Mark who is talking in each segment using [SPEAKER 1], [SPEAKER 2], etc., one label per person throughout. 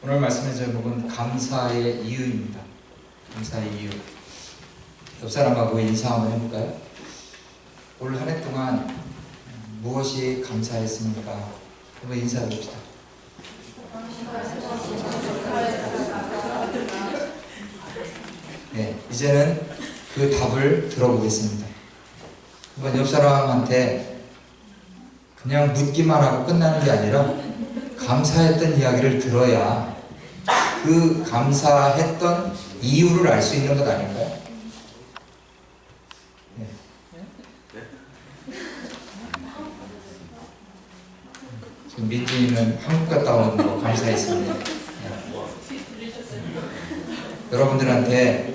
[SPEAKER 1] 오늘 말씀의 제목은 감사의 이유입니다. 감사의 이유. 옆 사람하고 인사 한번 해볼까요? 올 한 해 동안 무엇이 감사했습니까? 한번 인사해 봅시다. 네, 이제는 그 답을 들어보겠습니다. 한번 옆 사람한테 그냥 묻기만 하고 끝나는 게 아니라 감사했던 이야기를 들어야 그 감사했던 이유를 알 수 있는 것 아닐까요? 네. 지금 민준이는 한국 갔다 온 거 감사했습니다. 네. 여러분들한테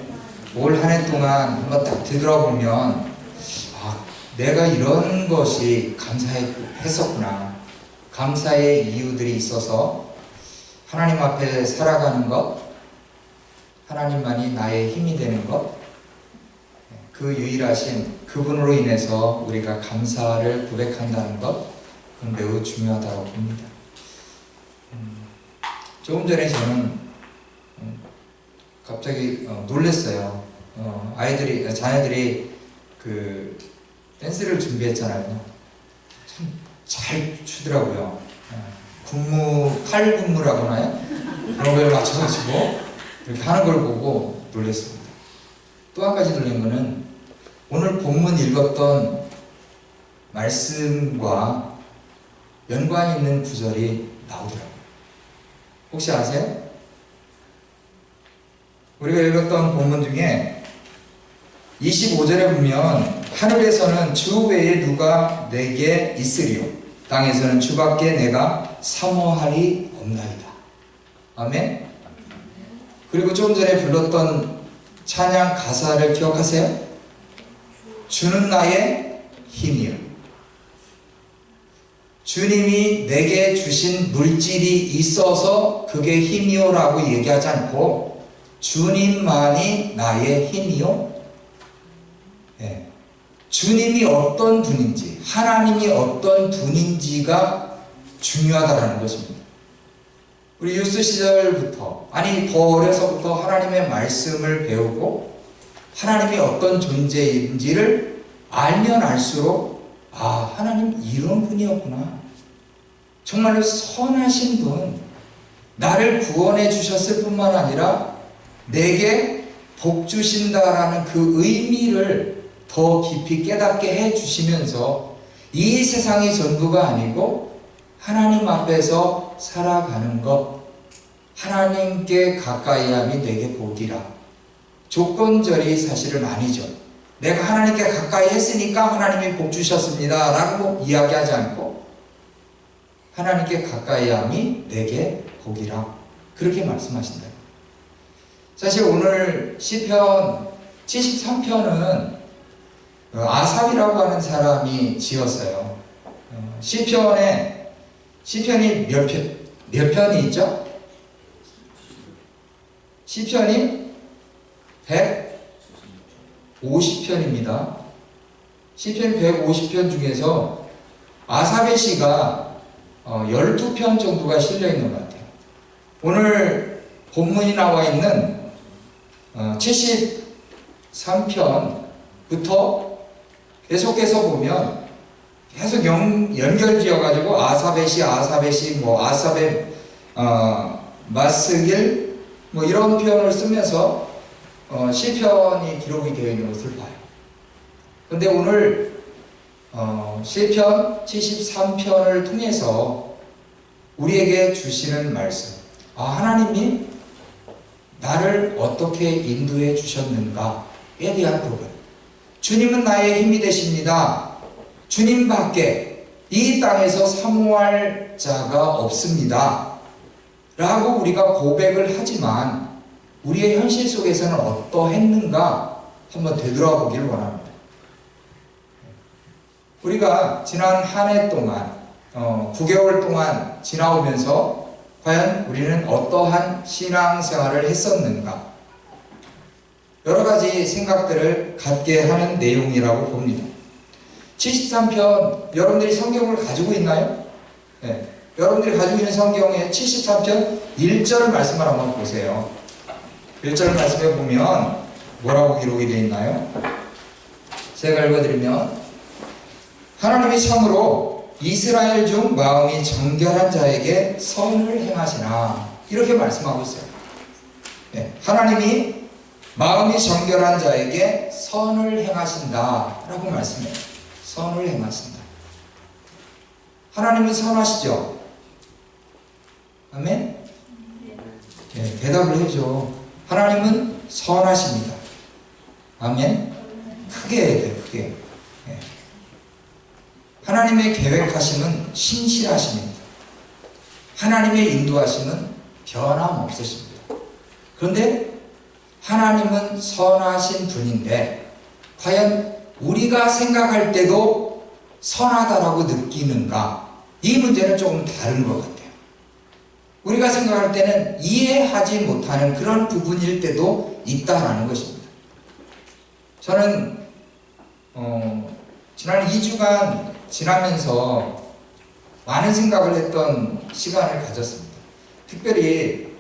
[SPEAKER 1] 올 한 해 동안 한번 딱 되돌아보면 내가 이런 것이 감사했었구나. 감사의 이유들이 있어서 하나님 앞에 살아가는 것, 하나님만이 나의 힘이 되는 것, 그 유일하신 그분으로 인해서 우리가 감사를 고백한다는 것, 그건 매우 중요하다고 봅니다. 조금 전에 저는 갑자기 놀랐어요. 자녀들이 그 댄스를 준비했잖아요. 참 잘 추더라고요. 칼군무라고 하나요? 그런 걸 맞춰가지고 이렇게 하는 걸 보고 놀랐습니다. 또 한 가지 놀란 거는 오늘 본문 읽었던 말씀과 연관이 있는 구절이 나오더라고요. 혹시 아세요? 우리가 읽었던 본문 중에 25절에 보면 하늘에서는 주 외에 누가 내게 있으리요 땅에서는 주밖에 내가 사모하리 없나이다. 아멘. 그리고 좀 전에 불렀던 찬양 가사를 기억하세요? 주는 나의 힘이요. 주님이 내게 주신 물질이 있어서 그게 힘이요라고 얘기하지 않고 주님만이 나의 힘이요. 네. 주님이 어떤 분인지, 하나님이 어떤 분인지가 중요하다는 것입니다. 우리 유스 시절부터, 더 어려서부터 하나님의 말씀을 배우고 하나님이 어떤 존재인지를 알면 알수록 하나님 이런 분이었구나. 정말로 선하신 분, 나를 구원해 주셨을 뿐만 아니라 내게 복 주신다라는 그 의미를 더 깊이 깨닫게 해주시면서 이 세상이 전부가 아니고 하나님 앞에서 살아가는 것, 하나님께 가까이함이 내게 복이라. 조건절이 사실은 아니죠. 내가 하나님께 가까이 했으니까 하나님이 복 주셨습니다 라고 이야기하지 않고 하나님께 가까이함이 내게 복이라, 그렇게 말씀하신다. 사실 오늘 시편 73편은 아삽이라고 하는 사람이 지었어요. 시편이 몇 편이 있죠? 시편이 150편입니다. 시편 150편 중에서 아삽의 시가 12편 정도가 실려 있는 것 같아요. 오늘 본문이 나와 있는 73편부터 계속해서 보면 계속 연결지어가지고 아삽의 시, 아삽의 마스길 이런 표현을 쓰면서 시편이 기록이 되어 있는 것을 봐요. 근데 오늘 시편 73편을 통해서 우리에게 주시는 말씀, 하나님이 나를 어떻게 인도해 주셨는가에 대한 부분. 주님은 나의 힘이 되십니다. 주님밖에 이 땅에서 사모할 자가 없습니다 라고 우리가 고백을 하지만 우리의 현실 속에서는 어떠했는가 한번 되돌아보기를 원합니다. 우리가 지난 한 해 동안 9개월 동안 지나오면서 과연 우리는 어떠한 신앙생활을 했었는가, 여러 가지 생각들을 갖게 하는 내용이라고 봅니다. 73편 여러분들이 성경을 가지고 있나요? 네. 여러분들이 가지고 있는 성경의 73편 1절 말씀을 한번 보세요. 1절 말씀에 보면 뭐라고 기록이 되어 있나요? 제가 읽어드리면, 하나님이 참으로 이스라엘 중 마음이 정결한 자에게 선을 행하시나, 이렇게 말씀하고 있어요. 네, 하나님이 마음이 정결한 자에게 선을 행하신다 라고 말씀해요. 선을 행하신다. 하나님은 선하시죠? 아멘? 네, 대답을 해줘. 하나님은 선하십니다. 아멘? 크게 해야 돼요. 크게. 네. 하나님의 계획하심은 신실하십니다. 하나님의 인도하심은 변함없으십니다. 그런데 하나님은 선하신 분인데 과연 우리가 생각할 때도 선하다라고 느끼는가? 이 문제는 조금 다른 것 같아요. 우리가 생각할 때는 이해하지 못하는 그런 부분일 때도 있다라는 것입니다. 저는 지난 2주간 지나면서 많은 생각을 했던 시간을 가졌습니다. 특별히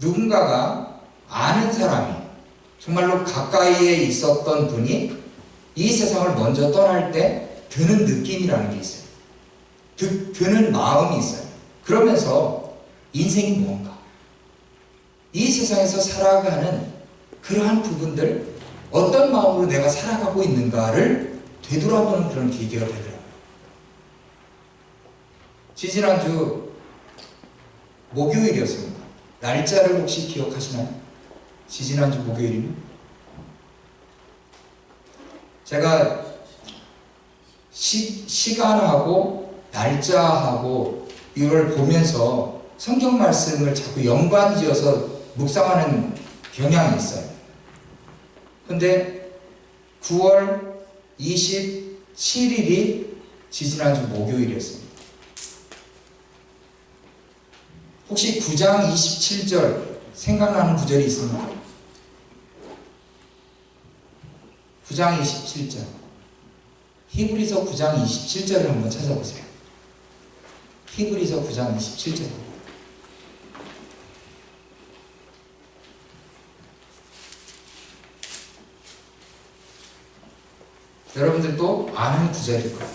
[SPEAKER 1] 누군가가 아는 사람이 정말로 가까이에 있었던 분이 이 세상을 먼저 떠날 때 드는 느낌이라는 게 있어요. 드는 마음이 있어요. 그러면서 인생이 뭔가, 이 세상에서 살아가는 그러한 부분들, 어떤 마음으로 내가 살아가고 있는가를 되돌아보는 그런 계기가 되더라고요. 지지난주 목요일이었습니다. 날짜를 혹시 기억하시나요? 지지난주 목요일이면? 제가 시간하고 날짜하고 이걸 보면서 성경 말씀을 자꾸 연관지어서 묵상하는 경향이 있어요. 근데 9월 27일이 지지난주 목요일이었습니다. 혹시 9장 27절 생각나는 구절이 있습니까? 9장 27절. 히브리서 9장 27절을 한번 찾아보세요. 히브리서 9장 27절. 여러분들도 아는 구절일 거예요.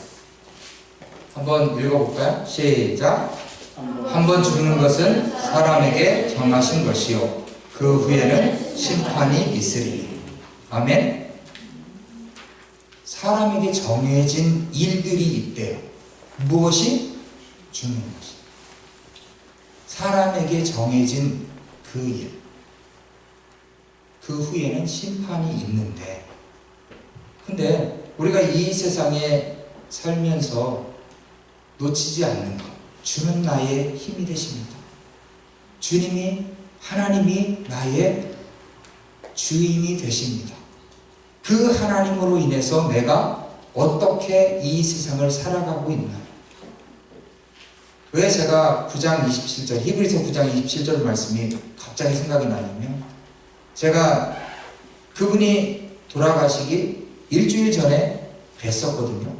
[SPEAKER 1] 한번 읽어볼까요? 시작. 한 번 죽는 것은 사람에게 정하신 것이요 그 후에는 심판이 있으리. 아멘. 사람에게 정해진 일들이 있대요. 무엇이? 죽는 것이. 사람에게 정해진 그 일. 그 후에는 심판이 있는데, 근데 우리가 이 세상에 살면서 놓치지 않는 것, 주는 나의 힘이 되십니다. 주님이, 하나님이 나의 주인이 되십니다. 그 하나님으로 인해서 내가 어떻게 이 세상을 살아가고 있나요? 왜 제가 9장 27절, 히브리서 9장 27절 말씀이 갑자기 생각이 나냐면, 제가 그분이 돌아가시기 일주일 전에 뵀었거든요.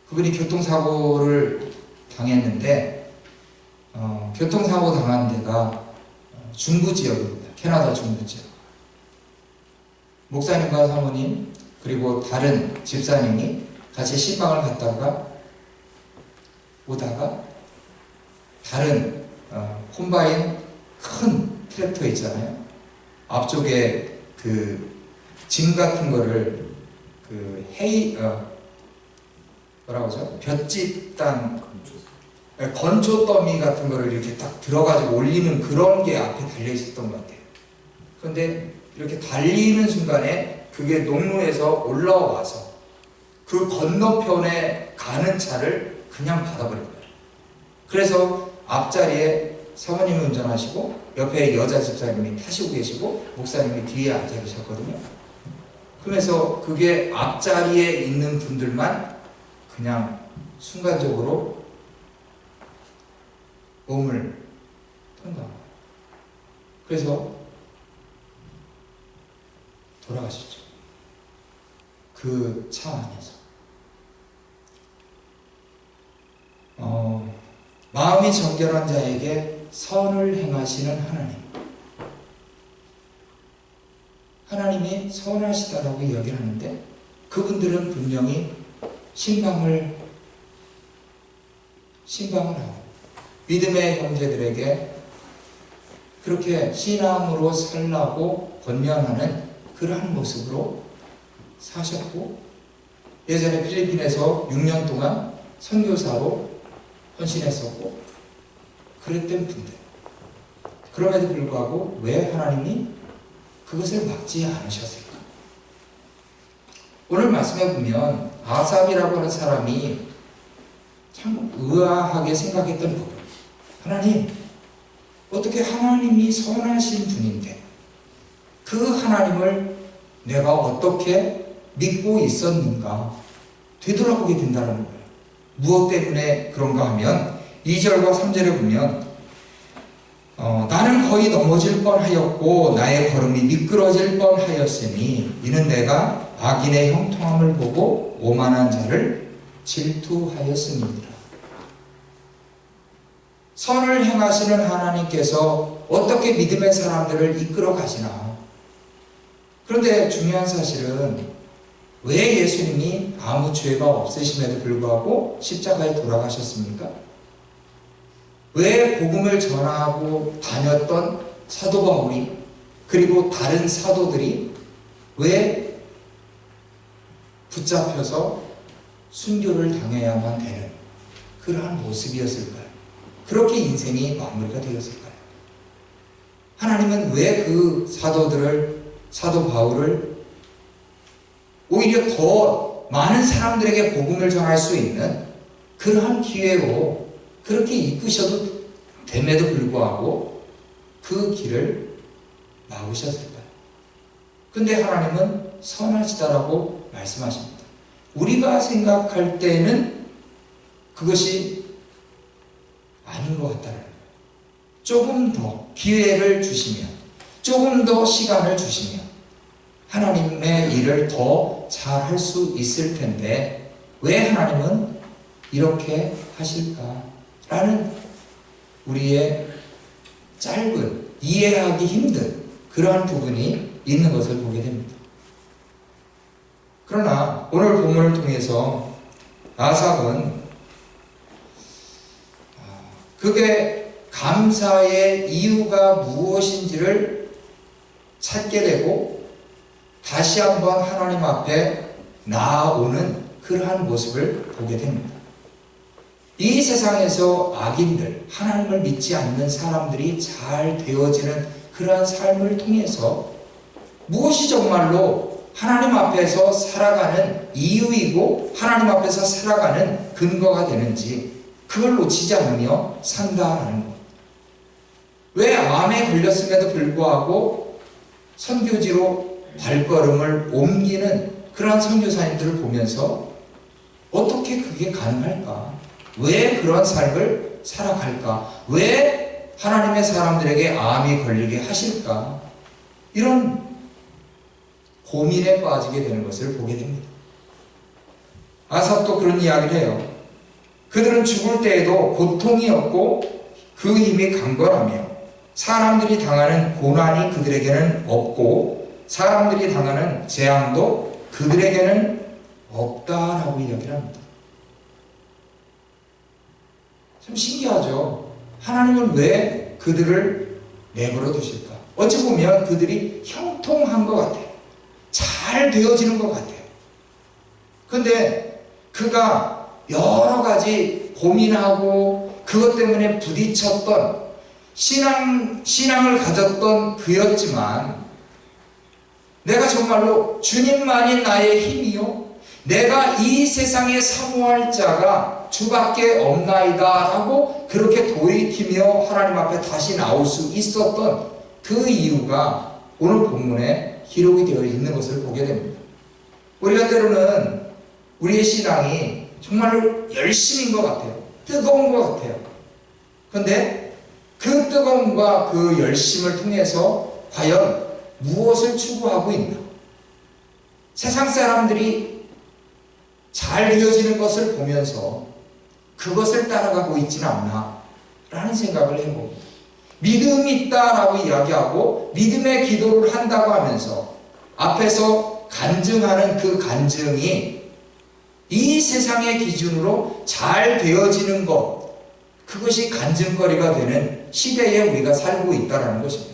[SPEAKER 1] 그분이 교통사고를 당했는데, 교통사고 당한 데가 중부지역입니다. 캐나다 중부지역. 목사님과 사모님 그리고 다른 집사님이 같이 시방을 갔다가 오다가 다른 콤바인 큰 트랙터 있잖아요. 앞쪽에 그 짐 같은 거를 그 뭐라고 하죠? 볏짚단 건조 더미 같은 거를 이렇게 딱 들어가지고 올리는 그런 게 앞에 달려 있었던 것 같아요. 그런데 이렇게 달리는 순간에 그게 농로에서 올라와서 그 건너편에 가는 차를 그냥 받아버린 거예요. 그래서 앞자리에 사모님이 운전하시고 옆에 여자 집사님이 타시고 계시고 목사님이 뒤에 앉아 계셨거든요. 그래서 그게 앞자리에 있는 분들만 그냥 순간적으로 몸을 통과한 거예요. 그래서 돌아가셨죠. 그 차 안에서. 마음이 정결한 자에게 선을 행하시는 하나님. 하나님이 선하시다라고 이야기를 하는데 그분들은 분명히 신방을 하고 믿음의 형제들에게 그렇게 신앙으로 살라고 권면하는 그러한 모습으로 사셨고, 예전에 필리핀에서 6년 동안 선교사로 헌신했었고 그랬던 분들. 그럼에도 불구하고 왜 하나님이 그것을 막지 않으셨을까? 오늘 말씀해 보면 아삽이라고 하는 사람이 참 의아하게 생각했던 부분. 하나님, 어떻게 하나님이 선하신 분인데 그 하나님을 내가 어떻게 믿고 있었는가 되돌아보게 된다는 거예요. 무엇 때문에 그런가 하면 2절과 3절에 보면 나는 거의 넘어질 뻔하였고 나의 걸음이 미끄러질 뻔하였으니 이는 내가 악인의 형통함을 보고 오만한 자를 질투하였음이니라. 선을 행하시는 하나님께서 어떻게 믿음의 사람들을 이끌어 가시나. 그런데 중요한 사실은 왜 예수님이 아무 죄가 없으심에도 불구하고 십자가에 돌아가셨습니까? 왜 복음을 전하고 다녔던 사도 바울이 그리고 다른 사도들이 왜 붙잡혀서 순교를 당해야만 되는 그러한 모습이었을까요? 그렇게 인생이 마무리가 되었을까요? 하나님은 왜 그 사도 바울을 오히려 더 많은 사람들에게 복음을 전할 수 있는 그러한 기회로 그렇게 이끄셔도 됨에도 불구하고 그 길을 막으셨을까요? 근데 하나님은 선하시다라고 말씀하십니다. 우리가 생각할 때는 그것이 아닌 것 같다는 거예요. 조금 더 기회를 주시면, 조금 더 시간을 주시면 하나님의 일을 더 잘 할 수 있을 텐데 왜 하나님은 이렇게 하실까라는 우리의 짧은, 이해하기 힘든 그러한 부분이 있는 것을 보게 됩니다. 그러나 오늘 본문을 통해서 아삽은 그게 감사의 이유가 무엇인지를 찾게 되고 다시 한번 하나님 앞에 나아오는 그러한 모습을 보게 됩니다. 이 세상에서 악인들, 하나님을 믿지 않는 사람들이 잘 되어지는 그러한 삶을 통해서 무엇이 정말로 하나님 앞에서 살아가는 이유이고 하나님 앞에서 살아가는 근거가 되는지 그걸 놓치지 않으며 산다라는 것. 왜 암에 걸렸음에도 불구하고 선교지로 발걸음을 옮기는 그러한 선교사님들을 보면서 어떻게 그게 가능할까? 왜 그런 삶을 살아갈까? 왜 하나님의 사람들에게 암이 걸리게 하실까? 이런 고민에 빠지게 되는 것을 보게 됩니다. 아삽도 그런 이야기를 해요. 그들은 죽을 때에도 고통이 없고 그 힘이 강건하며 사람들이 당하는 고난이 그들에게는 없고 사람들이 당하는 재앙도 그들에게는 없다라고 이야기를 합니다. 참 신기하죠. 하나님은 왜 그들을 내버려 두실까? 어찌 보면 그들이 형통한 것 같아요. 잘 되어지는 것 같아요. 그런데 그가 여러 가지 고민하고 그것 때문에 부딪혔던 신앙을 가졌던 그였지만 내가 정말로 주님만이 나의 힘이요 내가 이 세상에 사모할 자가 주밖에 없나이다 하고 그렇게 돌이키며 하나님 앞에 다시 나올 수 있었던 그 이유가 오늘 본문에 기록이 되어 있는 것을 보게 됩니다. 우리가 때로는 우리의 신앙이 정말로 열심인 것 같아요. 뜨거운 것 같아요. 그런데 그 뜨거움과 그 열심을 통해서 과연 무엇을 추구하고 있나? 세상 사람들이 잘 되어지는 것을 보면서 그것을 따라가고 있지는 않나? 라는 생각을 해봅니다. 믿음이 있다라고 이야기하고 믿음의 기도를 한다고 하면서 앞에서 간증하는 그 간증이 이 세상의 기준으로 잘 되어지는 것, 그것이 간증거리가 되는 시대에 우리가 살고 있다는 것입니다.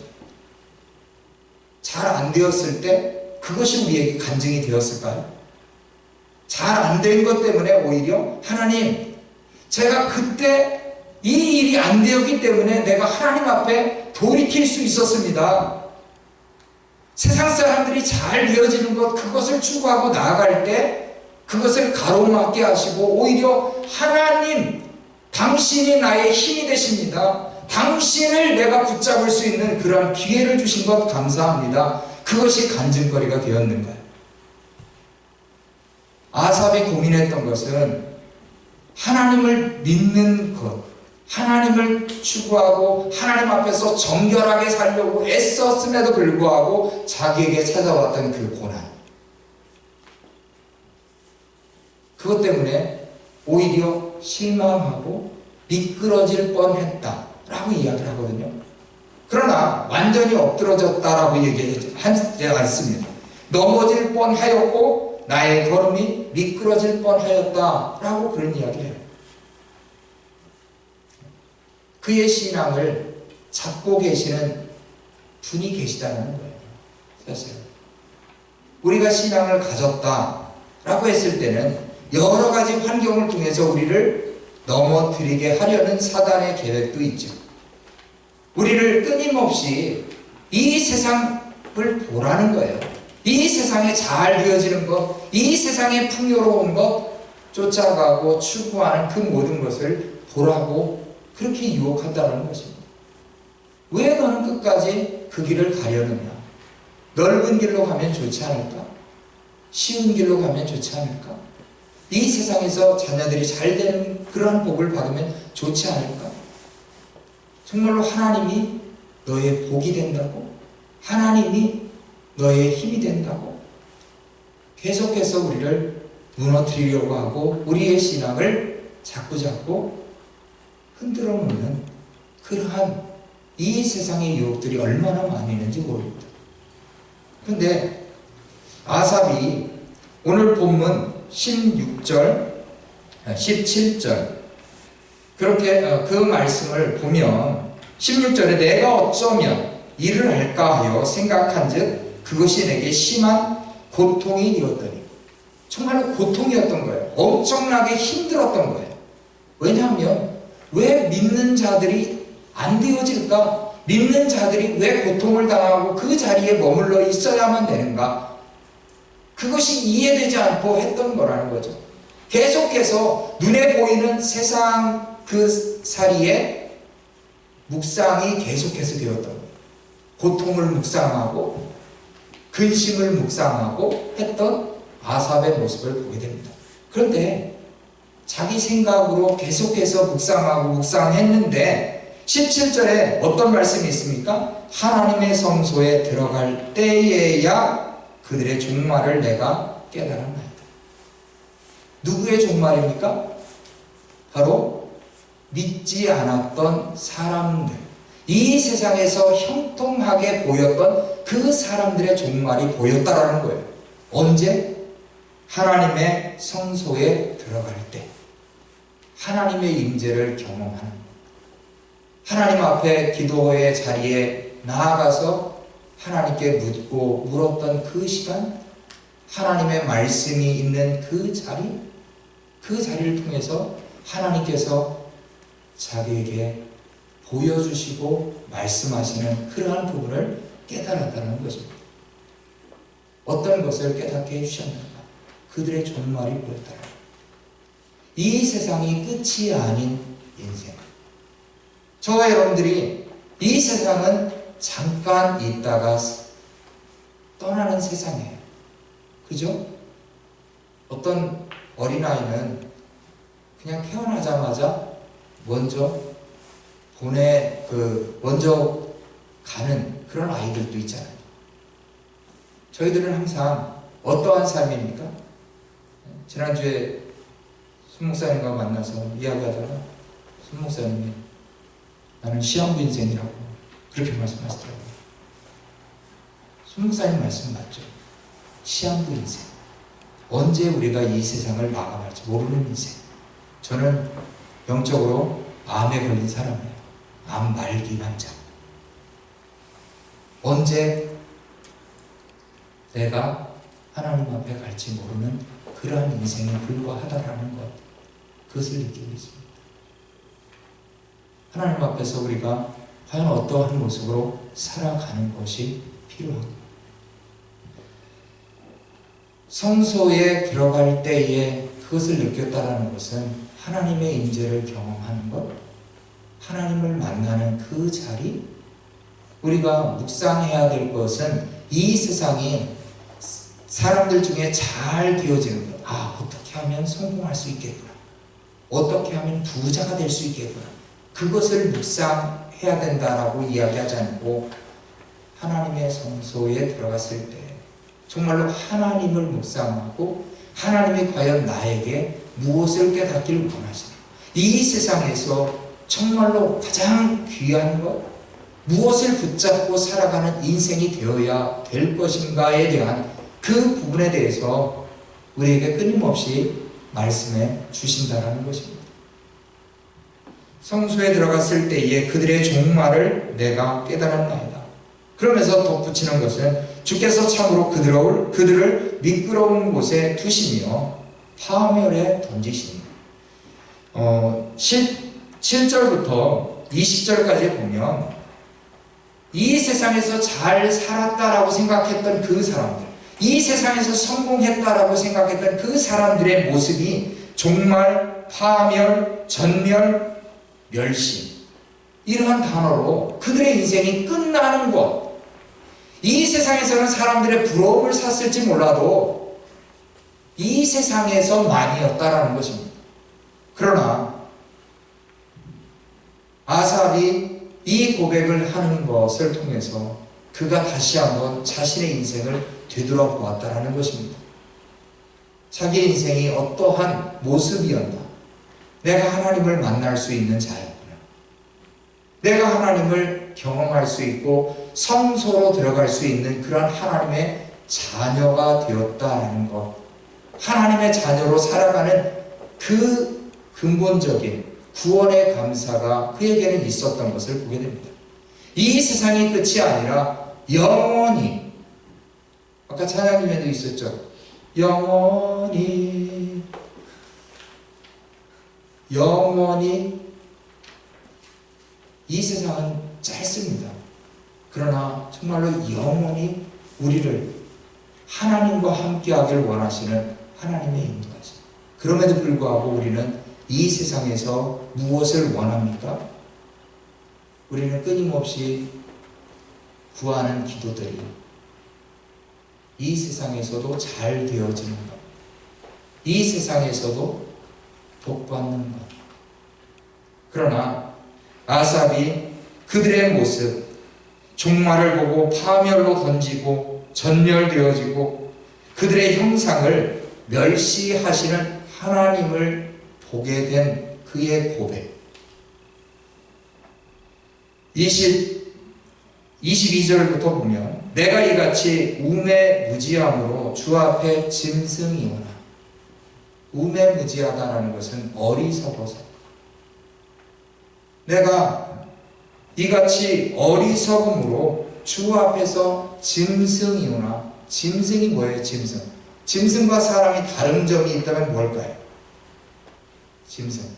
[SPEAKER 1] 잘 안 되었을 때 그것이 우리에게 간증이 되었을까요? 잘 안 된 것 때문에 오히려 하나님, 제가 그때 이 일이 안 되었기 때문에 내가 하나님 앞에 돌이킬 수 있었습니다. 세상 사람들이 잘 되어지는 것, 그것을 추구하고 나아갈 때 그것을 가로막게 하시고 오히려 하나님, 당신이 나의 힘이 되십니다. 당신을 내가 붙잡을 수 있는 그런 기회를 주신 것 감사합니다. 그것이 간증거리가 되었는가요? 아삽이 고민했던 것은 하나님을 믿는 것, 하나님을 추구하고 하나님 앞에서 정결하게 살려고 애썼음에도 불구하고 자기에게 찾아왔던 그 고난, 그것 때문에 오히려 실망하고 미끄러질 뻔했다라고 이야기를 하거든요. 그러나 완전히 엎드러졌다라고 얘기하지 않습니다. 넘어질 뻔하였고 나의 걸음이 미끄러질 뻔하였다라고 그런 이야기를 해요. 그의 신앙을 잡고 계시는 분이 계시다는 거예요. 사실 우리가 신앙을 가졌다라고 했을 때는 여러 가지 환경을 통해서 우리를 넘어뜨리게 하려는 사단의 계획도 있죠. 우리를 끊임없이 이 세상을 보라는 거예요. 이 세상에 잘 되어지는 것, 이 세상에 풍요로운 것 쫓아가고 추구하는 그 모든 것을 보라고 그렇게 유혹한다는 것입니다. 왜 너는 끝까지 그 길을 가려느냐? 넓은 길로 가면 좋지 않을까? 쉬운 길로 가면 좋지 않을까? 이 세상에서 자녀들이 잘 되는 그런 복을 받으면 좋지 않을까? 정말로 하나님이 너의 복이 된다고? 하나님이 너의 힘이 된다고? 계속해서 우리를 무너뜨리려고 하고 우리의 신앙을 자꾸자꾸 흔들어 놓는 그러한 이 세상의 유혹들이 얼마나 많이 있는지 모릅니다. 그런데 아삽이 오늘 본문 16절, 17절 그렇게 그 말씀을 보면 16절에 내가 어쩌면 일을 할까 하여 생각한즉 그것이 내게 심한 고통이 되었더니, 정말로 고통이었던 거예요. 엄청나게 힘들었던 거예요. 왜냐하면 왜 믿는 자들이 안 되어질까? 믿는 자들이 왜 고통을 당하고 그 자리에 머물러 있어야만 되는가? 그것이 이해되지 않고 했던 거라는 거죠. 계속해서 눈에 보이는 세상 그 사리에 묵상이 계속해서 되었던 거예요. 고통을 묵상하고 근심을 묵상하고 했던 아삽의 모습을 보게 됩니다. 그런데 자기 생각으로 계속해서 묵상하고 묵상했는데 17절에 어떤 말씀이 있습니까? 하나님의 성소에 들어갈 때에야 그들의 종말을 내가 깨달았나이다. 누구의 종말입니까? 바로 믿지 않았던 사람들, 이 세상에서 형통하게 보였던 그 사람들의 종말이 보였다라는 거예요. 언제? 하나님의 성소에 들어갈 때, 하나님의 임재를 경험하는, 하나님 앞에 기도의 자리에 나아가서 하나님께 묻고 물었던 그 시간, 하나님의 말씀이 있는 그 자리, 그 자리를 통해서 하나님께서 자기에게 보여주시고 말씀하시는 그러한 부분을 깨달았다는 것입니다. 어떤 것을 깨닫게 해주셨는가? 그들의 종말이 보였다는 것. 이 세상이 끝이 아닌 인생. 저와 여러분들이 이 세상은 잠깐 있다가 떠나는 세상이에요. 그죠? 어떤 어린아이는 그냥 태어나자마자 먼저 먼저 가는 그런 아이들도 있잖아요. 저희들은 항상 어떠한 삶입니까? 지난주에 손 목사님과 만나서 이야기하다가 손 목사님이 나는 시한부 인생이라고 그렇게 말씀하시더라고요. 손목사님 말씀 맞죠? 시한부 인생. 언제 우리가 이 세상을 마감할지 모르는 인생. 저는 영적으로 암에 걸린 사람이에요. 암 말기 환자. 언제 내가 하나님 앞에 갈지 모르는 그러한 인생에 불과하다라는 것, 그것을 느끼고 있습니다. 하나님 앞에서 우리가 과연 어떠한 모습으로 살아가는 것이 필요합니다. 성소에 들어갈 때에 그것을 느꼈다라는 것은 하나님의 임재를 경험하는 것, 하나님을 만나는 그 자리, 우리가 묵상해야 될 것은 이 세상이 사람들 중에 잘 되어지는 것. 어떻게 하면 성공할 수 있겠구나. 어떻게 하면 부자가 될 수 있겠구나. 그것을 묵상해야 된다라고 이야기하지 않고 하나님의 성소에 들어갔을 때 정말로 하나님을 묵상하고 하나님이 과연 나에게 무엇을 깨닫기를 원하시나. 이 세상에서 정말로 가장 귀한 것, 무엇을 붙잡고 살아가는 인생이 되어야 될 것인가에 대한 그 부분에 대해서 우리에게 끊임없이 말씀해 주신다라는 것입니다. 성소에 들어갔을 때에 그들의 종말을 내가 깨달았나이다. 그러면서 덧붙이는 것은 주께서 참으로 그들을 미끄러운 곳에 두시며 파멸에 던지시니 7절부터 20절까지 보면 이 세상에서 잘 살았다라고 생각했던 그 사람들, 이 세상에서 성공했다라고 생각했던 그 사람들의 모습이 종말, 파멸, 전멸, 멸시, 이러한 단어로 그들의 인생이 끝나는 것. 이 세상에서는 사람들의 부러움을 샀을지 몰라도 이 세상에서만이었다라는 것입니다. 그러나 아삽이 이 고백을 하는 것을 통해서 그가 다시 한번 자신의 인생을 되돌아보았다라는 것입니다. 자기 인생이 어떠한 모습이었나. 내가 하나님을 만날 수 있는 자였구나. 내가 하나님을 경험할 수 있고 성소로 들어갈 수 있는 그런 하나님의 자녀가 되었다라는 것. 하나님의 자녀로 살아가는 그 근본적인 구원의 감사가 그에게는 있었던 것을 보게 됩니다. 이 세상이 끝이 아니라 영원히, 아까 찬양님에도 있었죠. 영원히 이 세상은 짧습니다. 그러나 정말로 영원히 우리를 하나님과 함께하길 원하시는 하나님의 인도하심. 그럼에도 불구하고 우리는 이 세상에서 무엇을 원합니까? 우리는 끊임없이 구하는 기도들이 이 세상에서도 잘 되어지는 것, 이 세상에서도 복받는 것. 그러나 아삽이 그들의 모습, 종말을 보고 파멸로 던지고 전멸되어지고 그들의 형상을 멸시하시는 하나님을 보게 된 그의 고백. 22절부터 보면 내가 이같이 우매무지함으로 주 앞에 짐승이오나. 우매무지하다라는 것은 어리석어서. 내가 이같이 어리석음으로 주 앞에서 짐승이오나. 짐승이 뭐예요? 짐승. 짐승과 사람이 다른 점이 있다면 뭘까요? 짐승.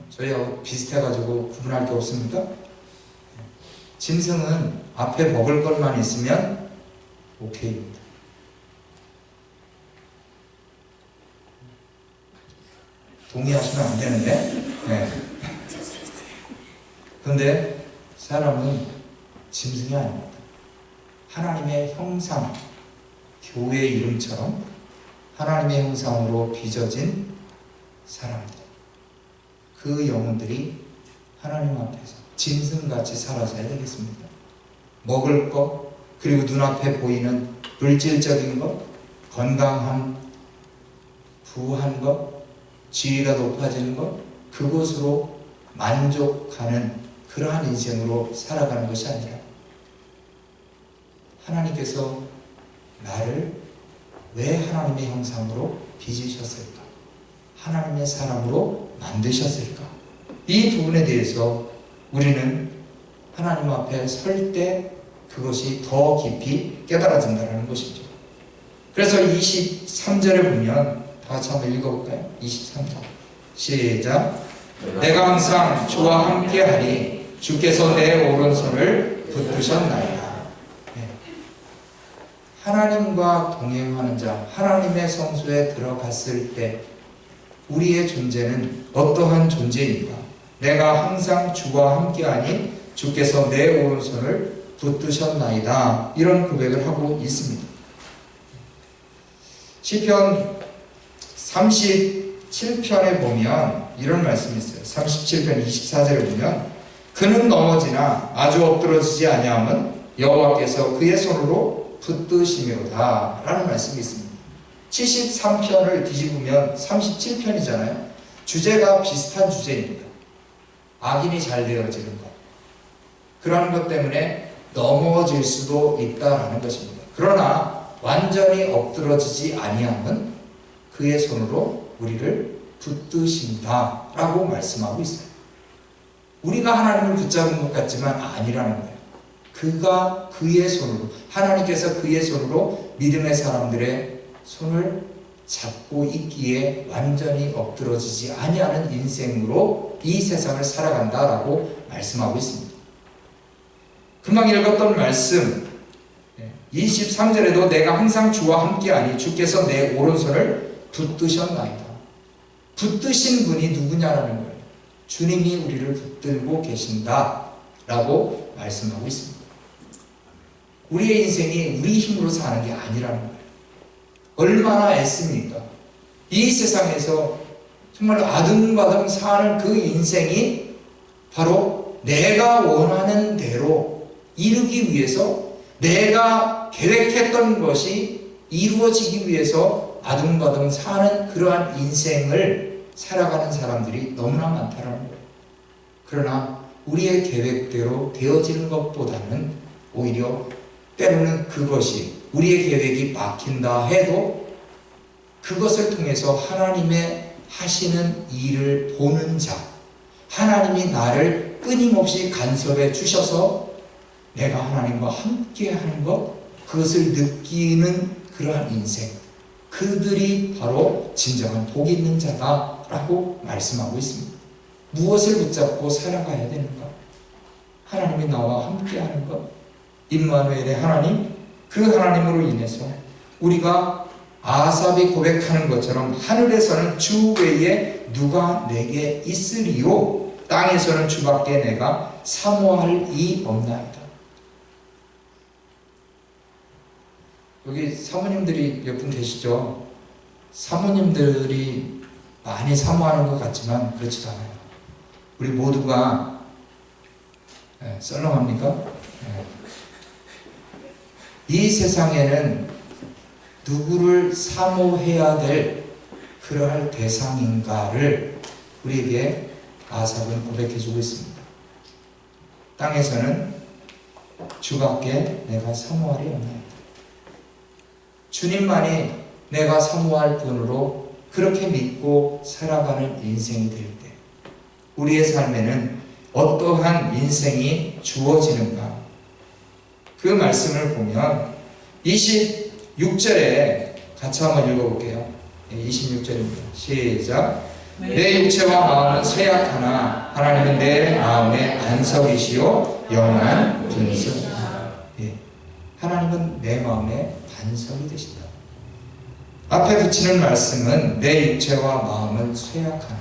[SPEAKER 1] 저희하고 비슷해가지고 구분할 게 없습니까? 짐승은 앞에 먹을 것만 있으면 오케이입니다. 동의하시면 안 되는데. 네. 그런데 사람은 짐승이 아닙니다. 하나님의 형상, 교회의 이름처럼 하나님의 형상으로 빚어진 사람들, 그 영혼들이 하나님 앞에서 짐승같이 살아서야 되겠습니다. 먹을 것, 그리고 눈앞에 보이는 물질적인 것, 건강함, 부한 것, 지위가 높아지는 것, 그것으로 만족하는 그러한 인생으로 살아가는 것이 아니라 하나님께서 나를 왜 하나님의 형상으로 빚으셨을까? 하나님의 사람으로 만드셨을까? 이 부분에 대해서 우리는 하나님 앞에 설 때 그것이 더 깊이 깨달아진다는 것이죠. 그래서 23절에 보면 다 같이 한번 읽어볼까요? 23절 시작. 내가 항상 주와 함께하니 주께서 내 오른손을 붙드셨나이다. 네. 하나님과 동행하는 자, 하나님의 성소에 들어갔을 때 우리의 존재는 어떠한 존재인가? 내가 항상 주와 함께하니 주께서 내 오른손을 붙드셨나이다. 이런 고백을 하고 있습니다. 시편 37편에 보면 이런 말씀이 있어요. 37편 24절에 보면 그는 넘어지나 아주 엎드러지지 아니함은 여호와께서 그의 손으로 붙드시미로다 라는 말씀이 있습니다. 73편을 뒤집으면 37편이잖아요. 주제가 비슷한 주제입니다. 악인이 잘 되어지는 것. 그런 것 때문에 넘어질 수도 있다라는 것입니다. 그러나 완전히 엎드러지지 아니함은 그의 손으로 우리를 붙드신다 라고 말씀하고 있어요. 우리가 하나님을 붙잡은 것 같지만 아니라는 거예요. 그가 그의 손으로, 하나님께서 그의 손으로 믿음의 사람들의 손을 잡고 있기에 완전히 엎드러지지 아니하는 인생으로 이 세상을 살아간다라고 말씀하고 있습니다. 금방 읽었던 말씀 23절에도 내가 항상 주와 함께하니 주께서 내 오른손을 붙드셨나이다. 붙드신 분이 누구냐라는 거예요. 주님이 우리를 붙들고 계신다라고 말씀하고 있습니다. 우리의 인생이 우리 힘으로 사는 게 아니라는 거예요. 얼마나 애씁니까? 이 세상에서 정말 아등바등 사는 그 인생이 바로 내가 원하는 대로 이루기 위해서 내가 계획했던 것이 이루어지기 위해서 아등바등 사는 그러한 인생을 살아가는 사람들이 너무나 많다는 거예요. 그러나 우리의 계획대로 되어지는 것보다는 오히려 때로는 그것이 우리의 계획이 막힌다 해도 그것을 통해서 하나님의 하시는 일을 보는 자, 하나님이 나를 끊임없이 간섭해 주셔서 내가 하나님과 함께 하는 것, 그것을 느끼는 그러한 인생, 그들이 바로 진정한 복이 있는 자다라고 말씀하고 있습니다. 무엇을 붙잡고 살아가야 되는가? 하나님이 나와 함께 하는 것, 임마누엘의 하나님, 그 하나님으로 인해서 우리가 아삽이 고백하는 것처럼 하늘에서는 주 외에 누가 내게 있으리요, 땅에서는 주밖에 내가 사모할 이 없나이다. 여기 사모님들이 몇 분 계시죠? 사모님들이 많이 사모하는 것 같지만 그렇지도 않아요. 우리 모두가 썰렁합니까? 이 세상에는 누구를 사모해야 될 그러할 대상인가를 우리에게 아삽은 고백해주고 있습니다. 땅에서는 주밖에 내가 사모하리 없나이다. 주님만이 내가 사모할 분으로 그렇게 믿고 살아가는 인생이 될 때 우리의 삶에는 어떠한 인생이 주어지는가? 그 말씀을 보면 26절에 같이 한번 읽어볼게요. 26절입니다. 시작. 내 육체와 마음은 쇠약하나 하나님은 내 마음의 반석이시요 영원한 분이시다. 하나님은 내 마음의 반석이 되신다. 앞에 붙이는 말씀은 내 육체와 마음은 쇠약하나,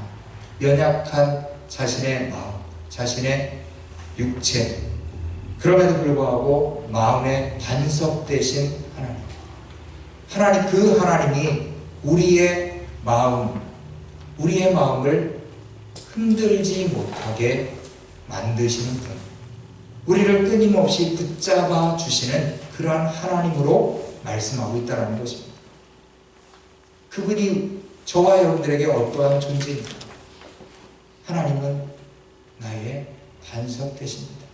[SPEAKER 1] 연약한 자신의 마음, 자신의 육체, 그럼에도 불구하고 마음의 반석 되신 하나님, 그 하나님이 우리의 마음을 흔들지 못하게 만드시는 분, 우리를 끊임없이 붙잡아 주시는 그러한 하나님으로 말씀하고 있다는 것입니다. 그분이 저와 여러분들에게 어떠한 존재입니까? 하나님은 나의 반석 되십니다.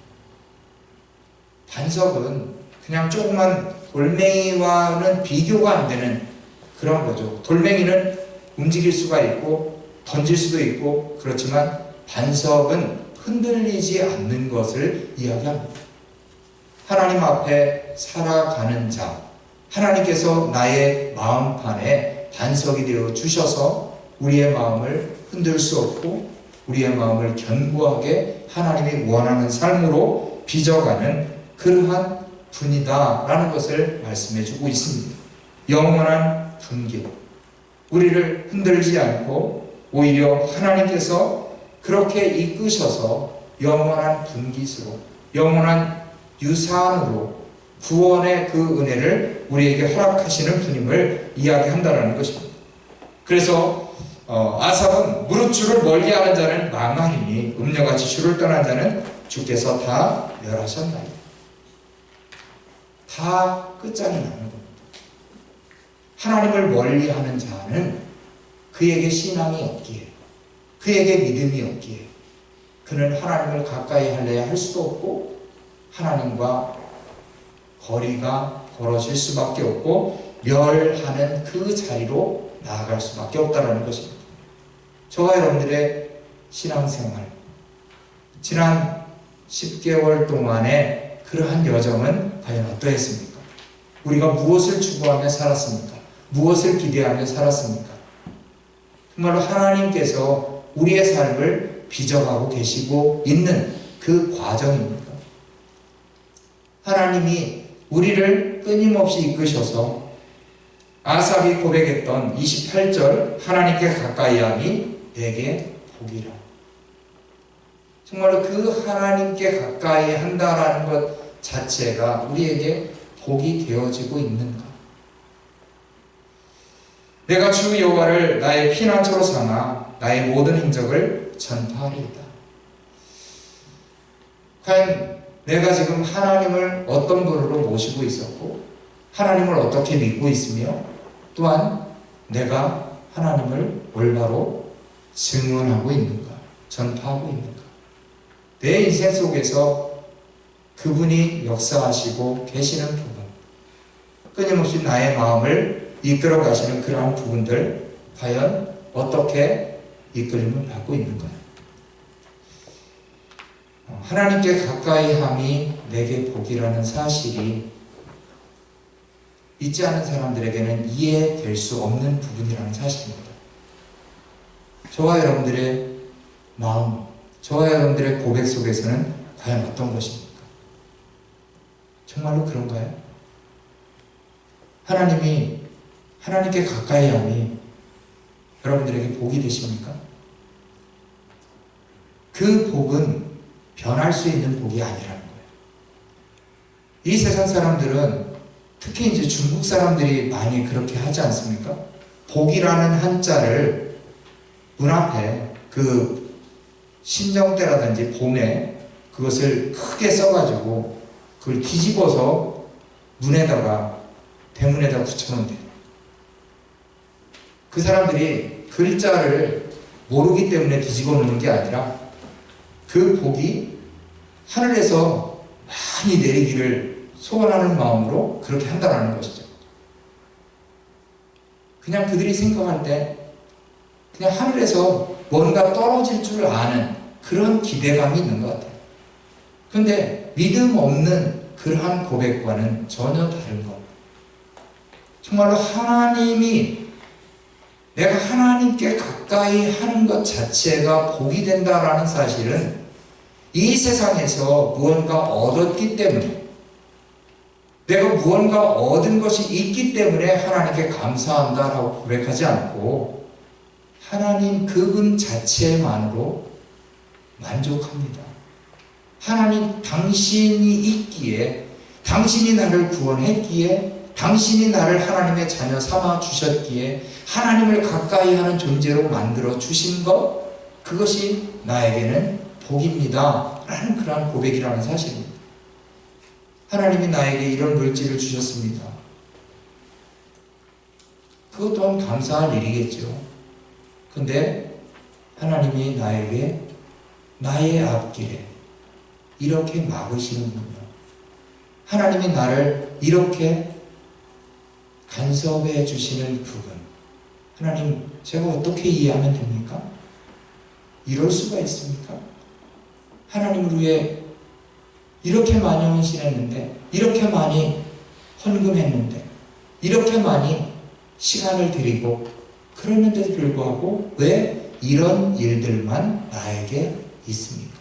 [SPEAKER 1] 반석은 그냥 조그만 돌멩이와는 비교가 안 되는 그런 거죠. 돌멩이는 움직일 수가 있고 던질 수도 있고 그렇지만 반석은 흔들리지 않는 것을 이야기합니다. 하나님 앞에 살아가는 자, 하나님께서 나의 마음판에 반석이 되어 주셔서 우리의 마음을 흔들 수 없고 우리의 마음을 견고하게 하나님이 원하는 삶으로 빚어가는 그러한 분이다 라는 것을 말씀해 주고 있습니다. 영원한 분기, 우리를 흔들지 않고 오히려 하나님께서 그렇게 이끄셔서 영원한 분깃으로, 영원한 유산으로 구원의 그 은혜를 우리에게 허락하시는 분임을 이야기한다는 것입니다. 그래서 아삽은 무릇 주를 멀리하는 자는 망하리니 음녀같이 주를 떠난 자는 주께서 다 멸하셨나이다. 다 끝장이 나는 겁니다. 하나님을 멀리하는 자는 그에게 신앙이 없기에, 그에게 믿음이 없기에 그는 하나님을 가까이 하려야 할 수도 없고 하나님과 거리가 벌어질 수밖에 없고 멸하는 그 자리로 나아갈 수밖에 없다는 것입니다. 저와 여러분들의 신앙생활, 지난 10개월 동안의 그러한 여정은 과연 어떠했습니까? 우리가 무엇을 추구하며 살았습니까? 무엇을 기대하며 살았습니까? 정말로 하나님께서 우리의 삶을 빚어가고 계시고 있는 그 과정입니다. 하나님이 우리를 끊임없이 이끄셔서 아삽이 고백했던 28절 하나님께 가까이함이 내게 복이라. 정말로 그 하나님께 가까이 한다라는 것 자체가 우리에게 복이 되어지고 있는가? 내가 주 여호와를 나의 피난처로 삼아 나의 모든 행적을 전파하리이다. 과연 내가 지금 하나님을 어떤 분으로 모시고 있었고 하나님을 어떻게 믿고 있으며 또한 내가 하나님을 올바로 증언하고 있는가, 전파하고 있는가? 내 인생 속에서 그분이 역사하시고 계시는 부분, 끊임없이 나의 마음을 이끌어 가시는 그러한 부분들 과연 어떻게 이끌림을 받고 있는가? 하나님께 가까이 함이 내게 복이라는 사실이 믿지 않는 사람들에게는 이해될 수 없는 부분이라는 사실입니다. 저와 여러분들의 마음, 저와 여러분들의 고백 속에서는 과연 어떤 것입니까? 정말로 그런가요? 하나님께 가까이 함이 여러분들에게 복이 되십니까? 그 복은 변할 수 있는 복이 아니라는 거예요. 이 세상 사람들은 특히 이제 중국 사람들이 많이 그렇게 하지 않습니까? 복이라는 한자를 문 앞에 그 신정대라든지 봄에 그것을 크게 써가지고 그걸 뒤집어서 문에다가 대문에다 붙여놓는대요. 그 사람들이 글자를 모르기 때문에 뒤집어 놓는 게 아니라 그 복이 하늘에서 많이 내리기를 소원하는 마음으로 그렇게 한다는 것이죠. 그냥 그들이 생각할 때 그냥 하늘에서 뭔가 떨어질 줄 아는 그런 기대감이 있는 것 같아요. 그런데 믿음 없는 그러한 고백과는 전혀 다른 것. 정말로 내가 하나님께 가까이 하는 것 자체가 복이 된다라는 사실은 이 세상에서 무언가 얻었기 때문에, 내가 무언가 얻은 것이 있기 때문에 하나님께 감사한다라고 고백하지 않고 하나님 그분 자체만으로 만족합니다. 하나님 당신이 있기에, 당신이 나를 구원했기에, 당신이 나를 하나님의 자녀 삼아 주셨기에 하나님을 가까이 하는 존재로 만들어 주신 것, 그것이 나에게는 복입니다 라는 그러한 고백이라는 사실입니다. 하나님이 나에게 이런 물질을 주셨습니다. 그것 또한 감사할 일이겠죠. 근데 하나님이 나에게 나의 앞길에 이렇게 막으시는군요. 하나님이 나를 이렇게 간섭해 주시는 부분, 하나님 제가 어떻게 이해하면 됩니까? 이럴 수가 있습니까? 하나님을 위해 이렇게 많이 헌신했는데, 이렇게 많이 헌금했는데, 이렇게 많이 시간을 드리고 그랬는데도 불구하고 왜 이런 일들만 나에게 있습니까?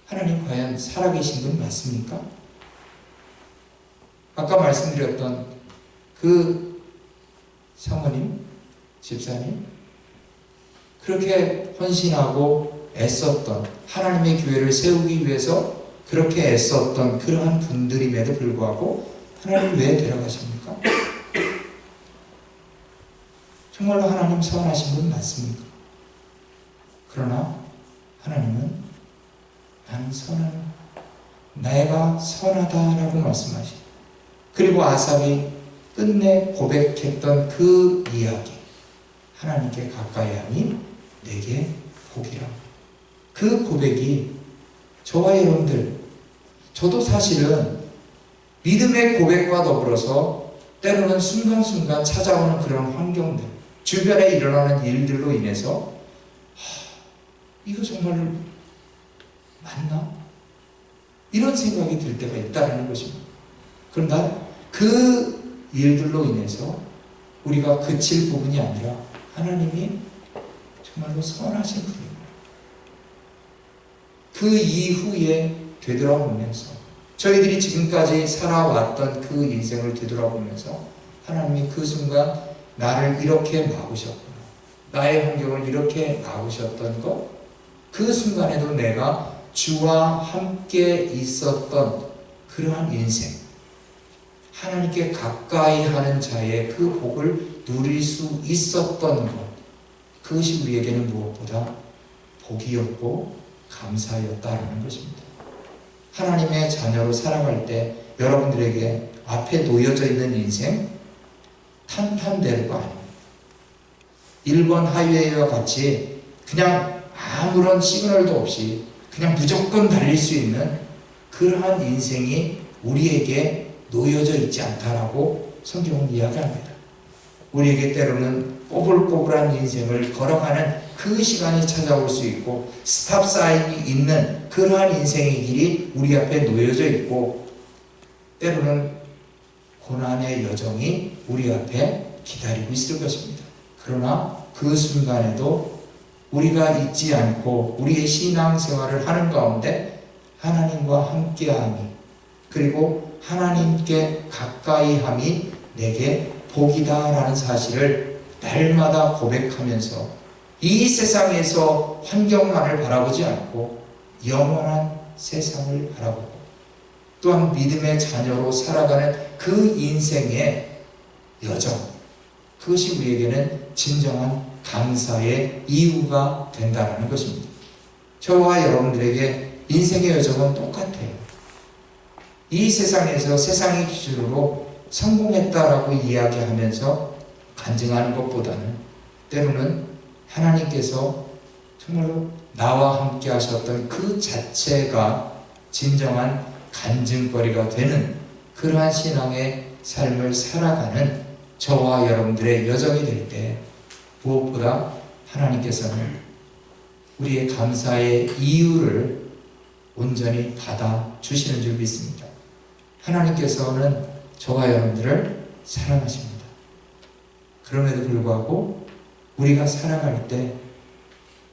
[SPEAKER 1] 하나님 과연 살아계신 분 맞습니까? 아까 말씀드렸던 그 사모님, 집사님, 그렇게 헌신하고 애썼던, 하나님의 교회를 세우기 위해서 그렇게 애썼던 그러한 분들임에도 불구하고 하나님 왜 데려가십니까? 정말로 하나님 선하신 분 맞습니까? 그러나 하나님은 나는 선한, 내가 선하다라고 말씀하시고, 그리고 아삽이 끝내 고백했던 그 이야기, 하나님께 가까이 하니 내게 복이라. 그 고백이 저와 여러분들, 저도 사실은 믿음의 고백과 더불어서 때로는 순간순간 찾아오는 그런 환경들, 주변에 일어나는 일들로 인해서 이거 정말 맞나? 이런 생각이 들 때가 있다는 것입니다. 그러나 그 일들로 인해서 우리가 그칠 부분이 아니라 하나님이 정말로 선하신 분입니다. 그 이후에 되돌아보면서 저희들이 지금까지 살아왔던 그 인생을 되돌아보면서 하나님이 그 순간 나를 이렇게 막으셨구나, 나의 환경을 이렇게 막으셨던 것, 그 순간에도 내가 주와 함께 있었던 그러한 인생, 하나님께 가까이 하는 자의 그 복을 누릴 수 있었던 것, 그것이 우리에게는 무엇보다 복이었고 감사였다라는 것입니다. 하나님의 자녀로 살아갈 때 여러분들에게 앞에 놓여져 있는 인생 탄탄대로가 아닙니다. 1번 하이웨이와 같이 그냥 아무런 시그널도 없이 그냥 무조건 달릴 수 있는 그러한 인생이 우리에게 놓여져 있지 않다라고 성경은 이야기합니다. 우리에게 때로는 꼬불꼬불한 인생을 걸어가는 그 시간이 찾아올 수 있고, 스탑 사인이 있는 그러한 인생의 길이 우리 앞에 놓여져 있고, 때로는 고난의 여정이 우리 앞에 기다리고 있을 것입니다. 그러나 그 순간에도 우리가 잊지 않고 우리의 신앙생활을 하는 가운데 하나님과 함께함이, 그리고 하나님께 가까이함이 내게 복이다라는 사실을 날마다 고백하면서 이 세상에서 환경만을 바라보지 않고 영원한 세상을 바라보고, 또한 믿음의 자녀로 살아가는 그 인생의 여정, 그것이 우리에게는 진정한 감사의 이유가 된다는 것입니다. 저와 여러분들에게 인생의 여정은 똑같아요. 이 세상에서 세상의 기준으로 성공했다라고 이야기하면서 간증하는 것보다는 때로는 하나님께서 정말로 나와 함께 하셨던 그 자체가 진정한 간증거리가 되는 그러한 신앙의 삶을 살아가는 저와 여러분들의 여정이 될 때 무엇보다 하나님께서는 우리의 감사의 이유를 온전히 받아주시는 줄 믿습니다. 하나님께서는 저와 여러분들을 사랑하십니다. 그럼에도 불구하고 우리가 살아갈 때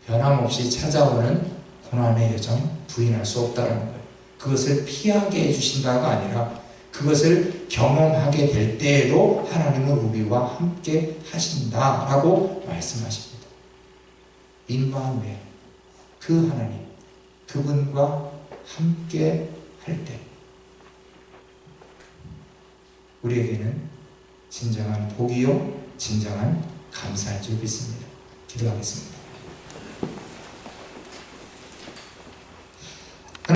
[SPEAKER 1] 변함없이 찾아오는 고난의 여정 부인할 수 없다는 거예요. 그것을 피하게 해주신다가 아니라 그것을 경험하게 될 때에도 하나님은 우리와 함께 하신다라고 말씀하십니다. 임마누엘, 그 하나님, 그분과 함께 할 때 우리에게는 진정한 복이요 진정한 감사인 줄 믿습니다. 기도하겠습니다.